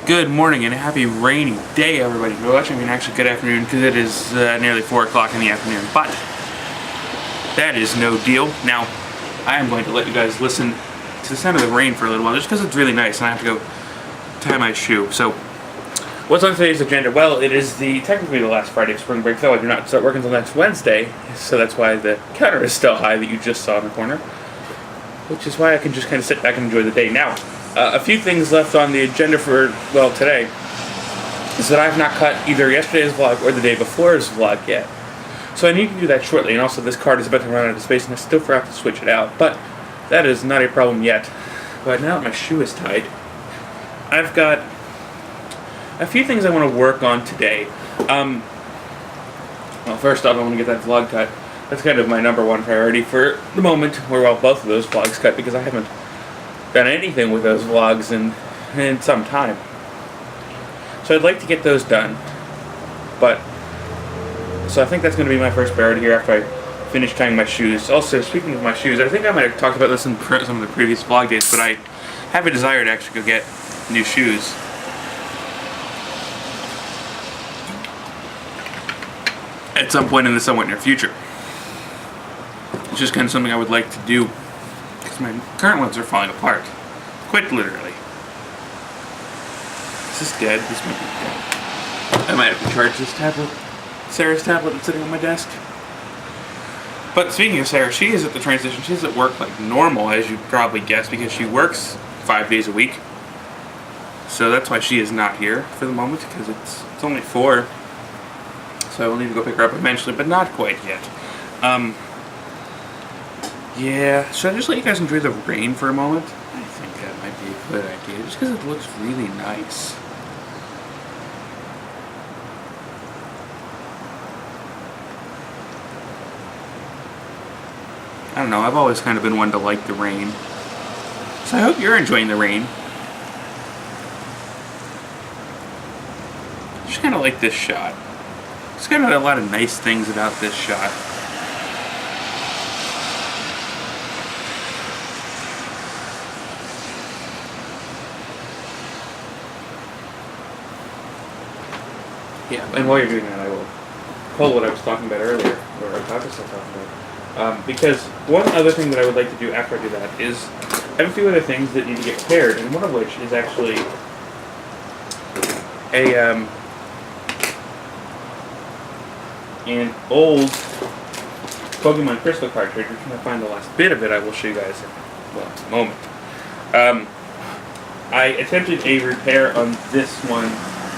Good morning and a happy rainy day, everybody. Well, actually, actually good afternoon because it is nearly 4 o'clock in the afternoon. But that is no deal. Now, I am going to let you guys listen to the sound of the rain for a little while, just because it's really nice, and I have to go tie my shoe. So, what's on today's agenda? Well, it is technically the last Friday of spring break, though I do not start working until next Wednesday, so that's why the counter is still high that you just saw in the corner, which is why I can just kind of sit back and enjoy the day. Now, a few things left on the agenda for, well, today, is that I have not cut either yesterday's vlog or the day before's vlog yet. So I need to do that shortly, and also this card is about to run out of space, and I still forgot to switch it out, but that is not a problem yet. But now that my shoe is tied, I've got a few things I want to work on today. Well, first off, I want to get that vlog cut. That's kind of my number one priority for the moment, or well, both of those vlogs cut, because I haven't done anything with those vlogs in some time. So I'd like to get those done. So I think that's going to be my first priority here after I finish tying my shoes. Also, speaking of my shoes, I think I might have talked about this in some of the previous vlog days, but I have a desire to actually go get new shoes. At some point in the somewhat near future. It's just kind of something I would like to do, because my current ones are falling apart. Quite literally. Is this dead? This might be dead. I might have to charge this tablet. Sarah's tablet that's sitting on my desk. But speaking of Sarah, she is at the transition. She's at work like normal, as you probably guessed, because she works 5 days a week. So that's why she is not here for the moment, because it's only 4. So I will need to go pick her up eventually, but not quite yet. Yeah, should I just let you guys enjoy the rain for a moment? I think that might be a good idea, just because it looks really nice. I don't know, I've always kind of been one to like the rain. So I hope you're enjoying the rain. I just kind of like this shot. There's kind of a lot of nice things about this shot. Yeah, and while you're doing that, I will pull what I was talking about earlier, or about to start talking about. Because one other thing that I would like to do after I do that is I have a few other things that need to get repaired, and one of which is actually an old Pokemon Crystal cartridge. If I find the last bit of it, I will show you guys in a moment. I attempted a repair on this one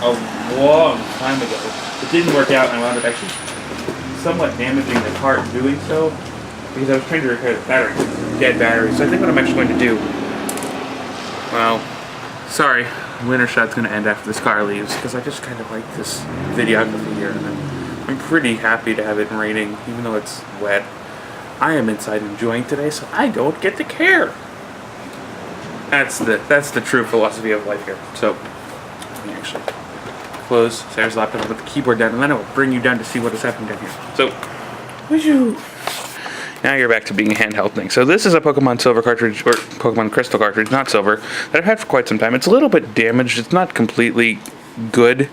a long time ago. It didn't work out, and I wound up actually somewhat damaging the cart doing so, because I was trying to repair the battery, dead battery. So I think what I'm actually going to do, well, sorry, winter shot's going to end after this car leaves, because I just kind of like this videography here, and I'm pretty happy to have it raining, even though it's wet. I am inside enjoying today, so I don't get to care. That's the true philosophy of life here. So let me actually close Sarah's laptop and put the keyboard down, and then I will bring you down to see what is happening down here. So, now you're back to being a handheld thing. So this is a Pokemon Silver cartridge, or Pokemon Crystal cartridge, not Silver, that I've had for quite some time. It's a little bit damaged. It's not completely good,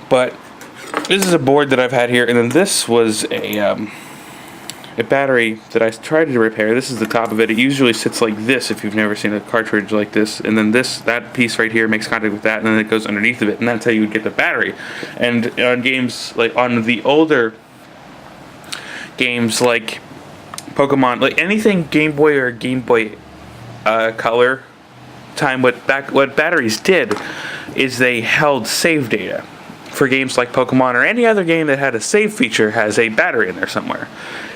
but this is a board that I've had here, and then this was a battery that I tried to repair. This is the top of it. It usually sits like this if you've never seen a cartridge like this, and then that piece right here makes contact with that, and then it goes underneath of it, and that's how you would get the battery. And on games, like on the older games like Pokemon, like anything Game Boy or Game Boy Color time, what batteries did is they held save data. For games like Pokemon or any other game that had a save feature has a battery in there somewhere,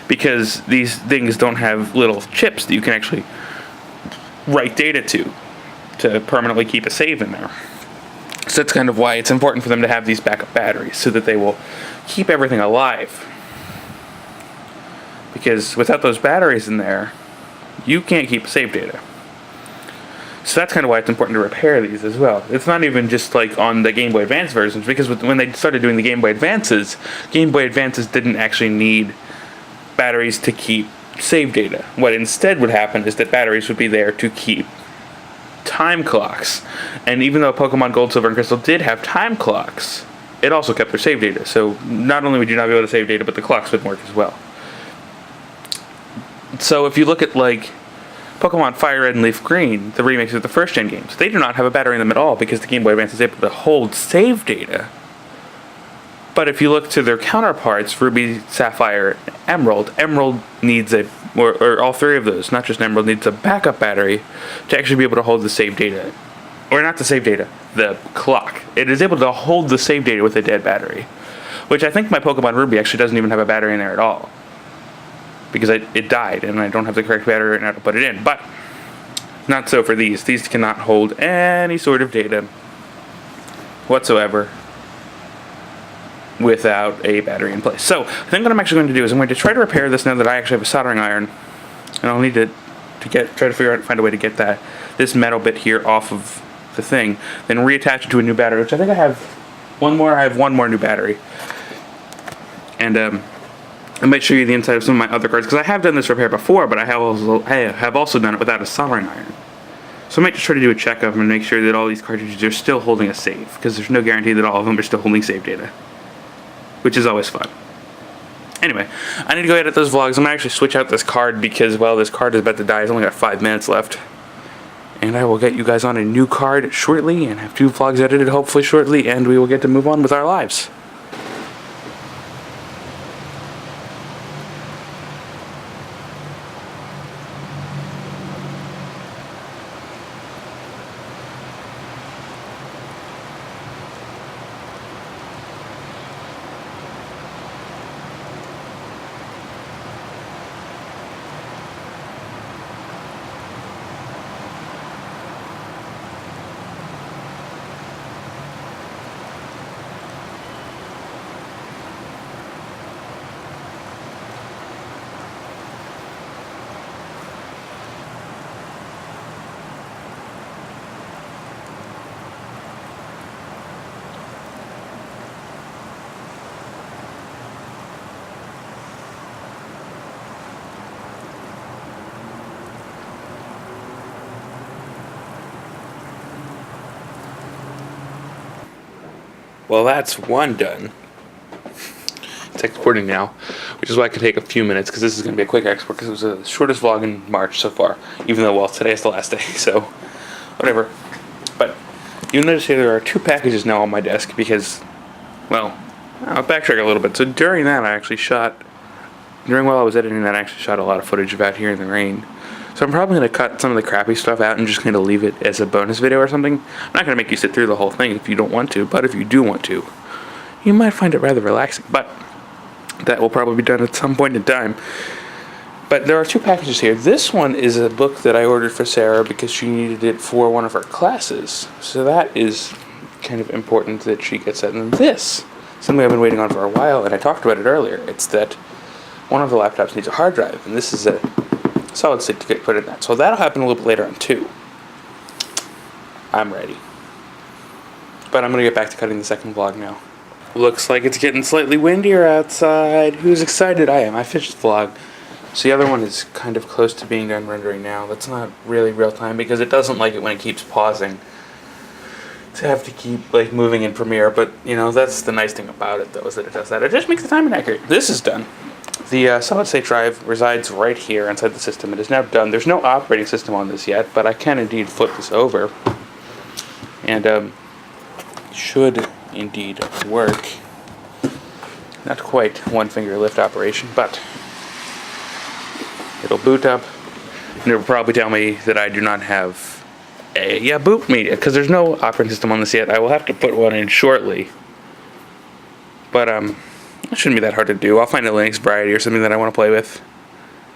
because these things don't have little chips that you can actually write data to permanently keep a save in there. So that's kind of why it's important for them to have these backup batteries, so that they will keep everything alive. Because without those batteries in there, you can't keep save data. So that's kind of why it's important to repair these as well. It's not even just like on the Game Boy Advance versions, because when they started doing the Game Boy Advances didn't actually need batteries to keep save data. What instead would happen is that batteries would be there to keep time clocks. And even though Pokemon Gold, Silver, and Crystal did have time clocks, it also kept their save data. So not only would you not be able to save data, but the clocks would work as well. So if you look at like Pokemon Fire Red and Leaf Green, the remakes of the first gen games, they do not have a battery in them at all because the Game Boy Advance is able to hold save data. But if you look to their counterparts, Ruby, Sapphire, Emerald, Emerald needs or all three of those, not just Emerald, needs a backup battery to actually be able to hold the save data. Or not the save data, the clock. It is able to hold the save data with a dead battery. Which I think my Pokemon Ruby actually doesn't even have a battery in there at all. Because it died, and I don't have the correct battery right now to put it in. But not so for these. These cannot hold any sort of data whatsoever without a battery in place. So I think what I'm actually going to do is I'm going to try to repair this now that I actually have a soldering iron, and I'll need to try to find a way to get this metal bit here off of the thing, then reattach it to a new battery, which I think I have one more. I have one more new battery, and I might show you the inside of some of my other cards because I have done this repair before, but I have also done it without a soldering iron. So I might just try to do a check of them and make sure that all these cartridges are still holding a save, because there's no guarantee that all of them are still holding save data, which is always fun. Anyway, I need to go edit those vlogs. I'm going to actually switch out this card because, well, this card is about to die. It's only got 5 minutes left. And I will get you guys on a new card shortly and have 2 vlogs edited hopefully shortly, and we will get to move on with our lives. Well, that's one done. It's exporting now, which is why it can take a few minutes, because this is going to be a quick export, because it was the shortest vlog in March so far, even though, well, today is the last day, so whatever. But you'll notice here there are 2 packages now on my desk, because, well, I'll backtrack a little bit. So during that, while I was editing that, I actually shot a lot of footage of out here in the rain. So I'm probably going to cut some of the crappy stuff out and just kind of leave it as a bonus video or something. I'm not going to make you sit through the whole thing if you don't want to, but if you do want to, you might find it rather relaxing. But that will probably be done at some point in time. But there are 2 packages here. This one is a book that I ordered for Sarah because she needed it for one of her classes. So that is kind of important that she gets that. And this, something I've been waiting on for a while, and I talked about it earlier. It's that one of the laptops needs a hard drive, and this is a solid state to get put in that. So that'll happen a little bit later on too. I'm ready. But I'm going to get back to cutting the second vlog now. Looks like it's getting slightly windier outside. Who's excited? I am. I finished the vlog. So the other one is kind of close to being done rendering now. That's not really real time because it doesn't like it when it keeps pausing to have to keep like moving in Premiere. But you know, that's the nice thing about it though, is that it does that. It just makes the time inaccurate. This is done. The solid state drive resides right here inside the system. It is now done. There's no operating system on this yet, but I can indeed flip this over. And should indeed work. Not quite one finger lift operation, but it'll boot up. And it'll probably tell me that I do not have a boot media, because there's no operating system on this yet. I will have to put one in shortly. But it shouldn't be that hard to do. I'll find a Linux variety or something that I want to play with,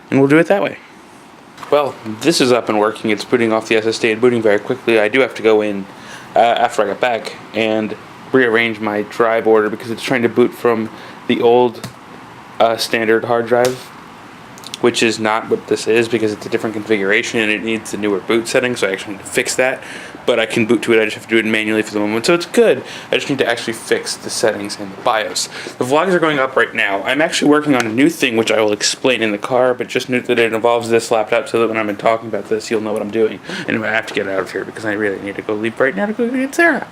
and we'll do it that way. Well, this is up and working. It's booting off the SSD and booting very quickly. I do have to go in after I get back and rearrange my drive order because it's trying to boot from the old standard hard drive, which is not what this is because it's a different configuration and it needs the newer boot setting, so I actually need to fix that. but I can boot to it. I just have to do it manually for the moment, so it's good. I just need to actually fix the settings in the BIOS. The vlogs are going up right now. I'm actually working on a new thing, which I will explain in the car, but just note that it involves this laptop, so that when I'm talking about this, you'll know what I'm doing. Anyway, I have to get out of here because I really need to go leave right now to go get Sarah.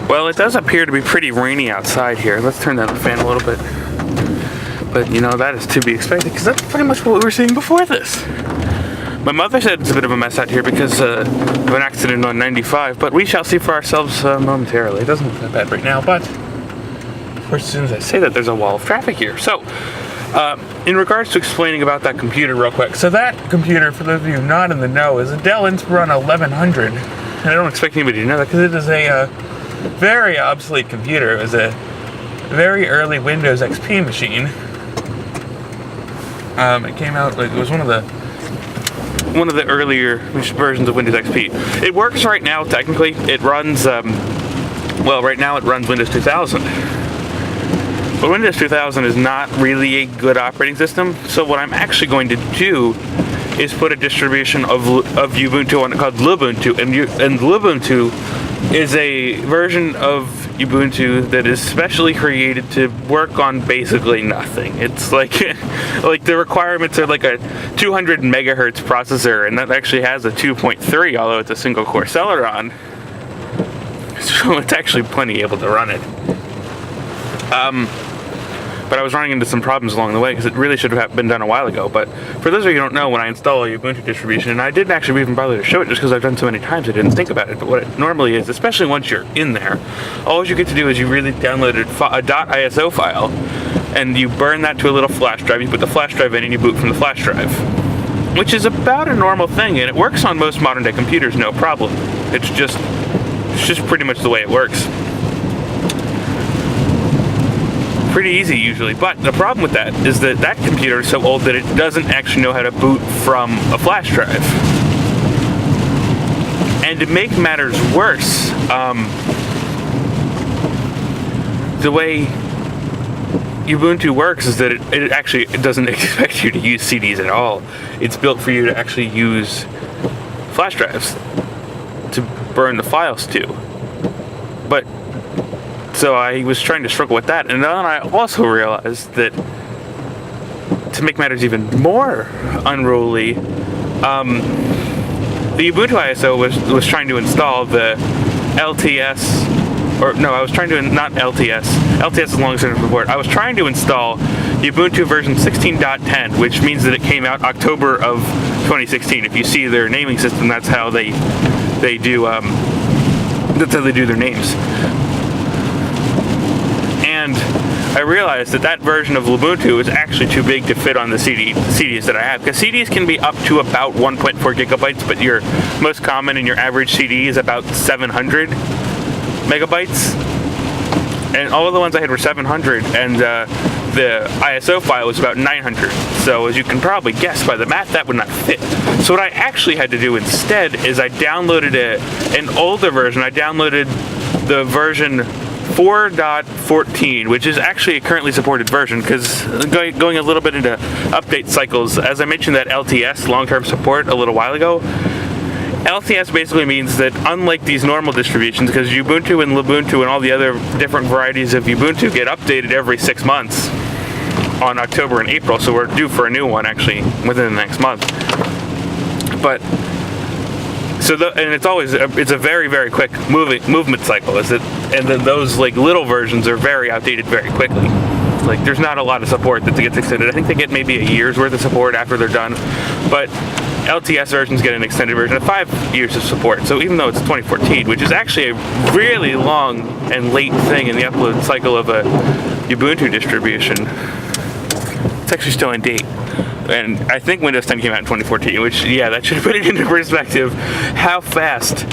Well, it does appear to be pretty rainy outside here. Let's turn down the fan a little bit. But, you know, that is to be expected, because that's pretty much what we were seeing before this. My mother said it's a bit of a mess out here because of an accident on 95, but we shall see for ourselves momentarily. It doesn't look that bad right now, but of course, as soon as I say that, there's a wall of traffic here. So, in regards to explaining about that computer real quick, so that computer, for those of you not in the know, is a Dell Inspiron 1100, and I don't expect anybody to know that because it is a very obsolete computer. It was a very early Windows XP machine. It came out, like, it was one of the earlier versions of Windows XP. It works right now, technically. It runs, well, right now it runs Windows 2000. But Windows 2000 is not really a good operating system, so what I'm actually going to do is put a distribution of Ubuntu on it called Lubuntu, and Lubuntu is a version of Ubuntu that is specially created to work on basically nothing. It's like the requirements are like a 200 megahertz processor, and that actually has a 2.3, although it's a single core Celeron. So it's actually plenty able to run it. But I was running into some problems along the way because it really should have been done a while ago. But for those of you who don't know, when I install a Ubuntu distribution, and I didn't actually even bother to show it just because I've done so many times I didn't think about it, but what it normally is, especially once you're in there, all you get to do is you really download a .iso file, and you burn that to a little flash drive, you put the flash drive in, and you boot from the flash drive. Which is about a normal thing, and it works on most modern day computers no problem. It's just pretty much the way it works. Pretty easy usually, but the problem with that is that that computer is so old that it doesn't actually know how to boot from a flash drive. And to make matters worse, the way Ubuntu works is that it actually doesn't expect you to use CDs at all. It's built for you to actually use flash drives to burn the files to. But so I was trying to struggle with that, and then I also realized that to make matters even more unruly, the Ubuntu ISO was trying to install the LTS, or no, I was trying to, not LTS. LTS is long term support. I was trying to install Ubuntu version 16.10, which means that it came out October of 2016. If you see their naming system, that's how they do their names. And I realized that version of Lubuntu is actually too big to fit on the CDs that I have, because CDs can be up to about 1.4 gigabytes, but your most common and your average CD is about 700 megabytes. And all of the ones I had were 700, and the ISO file was about 900. So as you can probably guess by the math, that would not fit. So what I actually had to do instead is I downloaded an older version. I downloaded the version 4.14, which is actually a currently supported version, because going a little bit into update cycles, as I mentioned that LTS, long-term support, a little while ago, LTS basically means that unlike these normal distributions, because Ubuntu and Lubuntu and all the other different varieties of Ubuntu get updated every 6 months on October and April, so we're due for a new one actually within the next month. But and it's a very, very quick movement cycle, and then those like little versions are very outdated very quickly. Like there's not a lot of support that gets extended. I think they get maybe a year's worth of support after they're done, but LTS versions get an extended version of 5 years of support. So even though it's 2014, which is actually a really long and late thing in the upload cycle of a Ubuntu distribution, it's actually still in date. And I think Windows 10 came out in 2014, which, yeah, that should put it into perspective how fast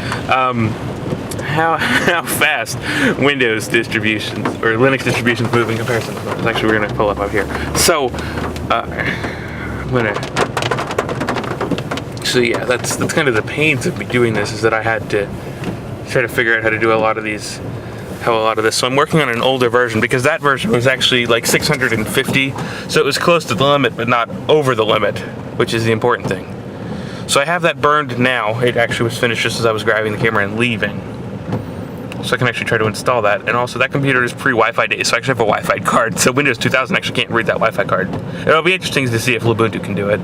Windows distributions or Linux distributions move in comparison. Actually, we're going to pull up here. So, so yeah, that's kind of the pains of me doing this, is that I had to try to figure out how to do a lot of this. So I'm working on an older version, because that version was actually like 650, so it was close to the limit, but not over the limit, which is the important thing. So I have that burned now. It actually was finished just as I was grabbing the camera and leaving. So I can actually try to install that. And also that computer is pre-Wi-Fi days, so I actually have a Wi-Fi card. So Windows 2000 actually can't read that Wi-Fi card. It'll be interesting to see if Ubuntu can do it.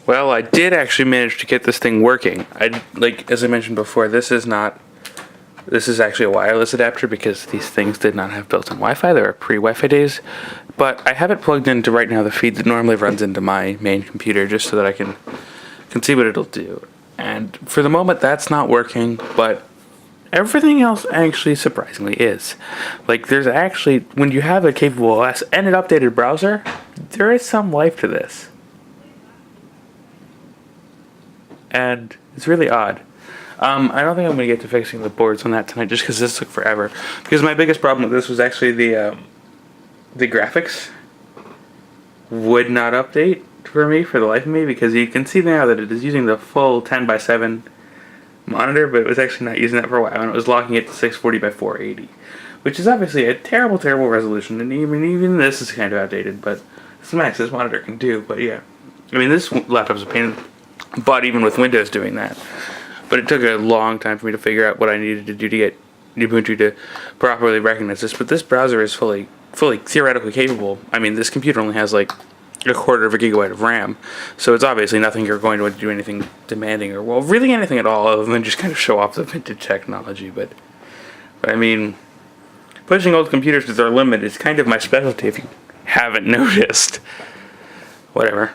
Well, I did actually manage to get this thing working. As I mentioned before, this is actually a wireless adapter because these things did not have built-in Wi-Fi. They were pre-Wi-Fi days. But I have it plugged into right now the feed that normally runs into my main computer just so that I can see what it'll do. And for the moment, that's not working, but everything else actually surprisingly is. Like, there's actually, when you have a capable OS and an updated browser, there is some life to this. And it's really odd. I don't think I'm going to get to fixing the boards on that tonight just because this took forever. Because my biggest problem with this was actually the graphics would not update for me for the life of me, because you can see now that it is using the full 10:7 monitor, but it was actually not using that for a while, and it was locking it to 640 by 480, which is obviously a terrible resolution, and even this is kind of outdated, but it's the max this monitor can do. But yeah, I mean, this laptop's a pain in the butt even with Windows doing that, but it took a long time for me to figure out what I needed to do to get Ubuntu to properly recognize this. But this browser is fully theoretically capable. I mean, this computer only has like a quarter of a gigabyte of RAM, so it's obviously nothing you're going to do anything demanding, or well, really anything at all, other than just kind of show off the vintage technology. But I mean, pushing old computers to their limit is kind of my specialty, if you haven't noticed. Whatever.